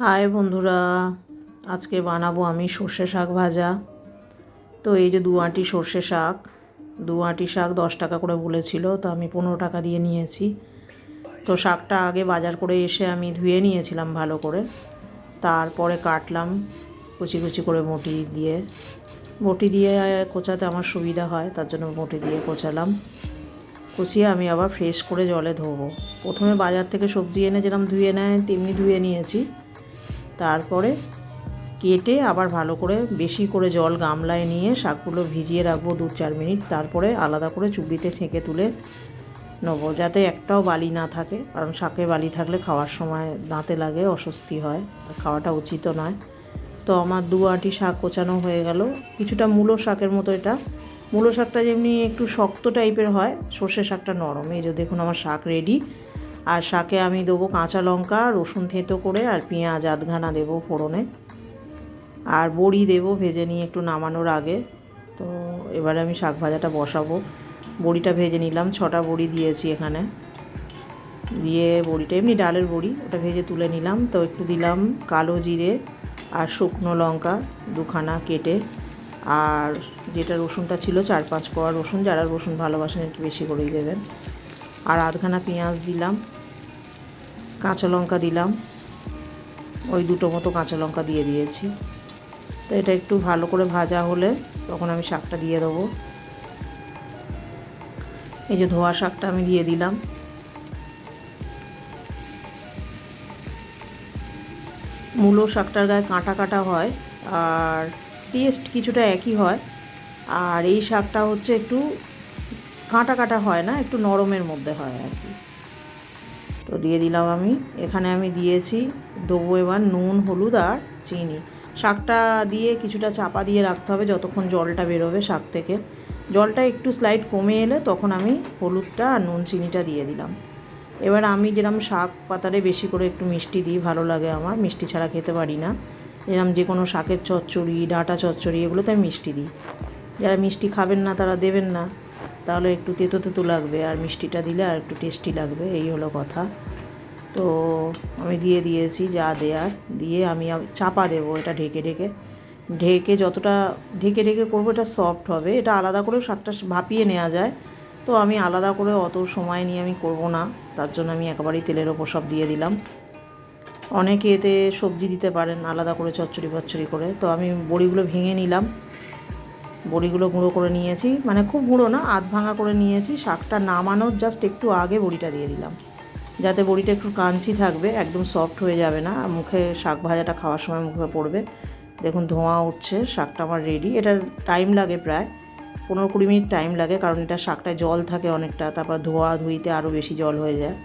High বন্ধুরা, আজকে বানাবো আমি সর্ষে শাক ভাজা। তো এই যে 2 আঁটি সর্ষে শাক, 2 আঁটি শাক 10 টাকা করে বলেছিল, তো আমি 15 টাকা দিয়ে নিয়েছি। তো শাকটা আগে বাজার করে এসে আমি ধুয়ে নিয়েছিলাম ভালো করে, তারপরে কাটলাম কুচি কুচি করে বটি দিয়ে কোচাতে আমার সুবিধা হয়, তার জন্য বটি দিয়ে কোচালাম। কুচিয়ে আমি আবার ফ্রেশ করে জলে ধোবো। প্রথমে বাজার থেকে সবজি এনে যেরকম ধুয়ে নেয় তেমনি ধুয়ে নিয়েছি, তারপরে কেটে আবার ভালো করে বেশি করে জল গামলায় নিয়ে শাকগুলো ভিজিয়ে রাখবো 2-4 মিনিট, তারপরে আলাদা করে চুবড়িতে ছেঁকে তুলে নেবো, যাতে একটাও বালি না থাকে, কারণ শাকে বালি থাকলে খাওয়ার সময় দাঁতে লাগে, অস্বস্তি হয়, খাওয়াটা উচিত নয়। তো আমার 2 আঁটি শাক কোচানো হয়ে গেল। কিছুটা মূলো শাকের মতো এটা। মূলো শাকটা যেমনি একটু শক্ত টাইপের হয়, সর্ষে শাকটা নরম। এই যে দেখুন আমার শাক রেডি। আর শাকে আমি দেবো কাঁচা লঙ্কা, রসুন থেঁতো করে, আর পেঁয়াজ আধখানা দেবো ফোড়নে, আর বড়ি দেবো ভেজে নিয়ে একটু নামানোর আগে। তো এবারে আমি শাক ভাজাটা বসাবো। বড়িটা ভেজে নিলাম, 6টা বড়ি দিয়েছি এখানে। দিয়ে বড়িটা এমনি ডালের বড়ি, ওটা ভেজে তুলে নিলাম। তো একটু দিলাম কালো জিরে আর শুকনো লঙ্কা 2খানা কেটে, আর যেটা রসুনটা ছিল 4-5 কোয়া রসুন, যারা রসুন ভালোবাসেন একটু বেশি করেই দেবেন। আর আধখানা পেঁয়াজ দিলাম, কাঁচা লঙ্কা দিলাম, ওই 2টো মতো কাঁচা লঙ্কা দিয়ে দিয়েছি। তো এটা একটু ভালো করে ভাজা হলে তখন আমি শাকটা দিয়ে দেবো। এই যে ধোয়া শাকটা আমি দিয়ে দিলাম। মূলো শাকটার গায়ে কাঁটা কাটা হয়, আর টেস্ট কিছুটা একই হয়। আর এই শাকটা হচ্ছে একটু কাঁটা কাটা হয় না, একটু নরমের মধ্যে হয় আর কি। তো দিয়ে দিলাম আমি, এখানে আমি দিয়েছি, দেবো এবার নুন, হলুদ আর চিনি। শাকটা দিয়ে কিছুটা চাপা দিয়ে রাখতে হবে যতক্ষণ জলটা বেরোবে শাক থেকে। জলটা একটু স্লাইড কমে এলে তখন আমি হলুদটা আর নুন চিনিটা দিয়ে দিলাম। এবার আমি যেরকম শাক পাতারে বেশি করে একটু মিষ্টি দিই, ভালো লাগে আমার, মিষ্টি ছাড়া খেতে পারি না। যেরকম যে কোনো শাকের চচ্চড়ি, ডাঁটা চচ্চড়ি, এগুলোতে আমি মিষ্টি দিই। যারা মিষ্টি খাবেন না তারা দেবেন না, তাহলে একটু তেতো তেতো লাগবে, আর মিষ্টিটা দিলে আর একটু টেস্টি লাগবে, এই হলো কথা। তো আমি দিয়ে দিয়েছি যা দেওয়ার, দিয়ে আমি চাপা দেবো এটা ঢেকে ঢেকে ঢেকে যতটা ঢেকে ঢেকে করবো এটা সফট হবে। এটা আলাদা করে শাকটা ভাপিয়ে নেওয়া যায়, তো আমি আলাদা করে অত সময় নিয়ে আমি করব না, তার জন্য আমি একেবারেই তেলের ওপর সব দিয়ে দিলাম। অনেকে এতে সবজি দিতে পারেন আলাদা করে চচ্চড়ি ফচ্চড়ি করে। তো আমি বড়িগুলো ভেঙে নিলাম, বড়িগুলো গুঁড়ো করে নিয়েছি, মানে খুব গুঁড়ো না, আধ ভাঙা করে নিয়েছি। শাকটা নামানোর জাস্ট একটু আগে বড়িটা দিয়ে দিলাম, যাতে বড়িটা একটু ক্রাঞ্চি থাকবে, একদম সফট হয়ে যাবে না, মুখে শাক ভাজাটা খাওয়ার সময় মুখে পড়বে। দেখুন ধোঁয়া উঠছে, শাকটা আমার রেডি। এটার টাইম লাগে প্রায় 15-20 মিনিট টাইম লাগে, কারণ এটা শাকটায় জল থাকে অনেকটা, তারপর ধোয়া ধুইতে আরও বেশি জল হয়ে যায়।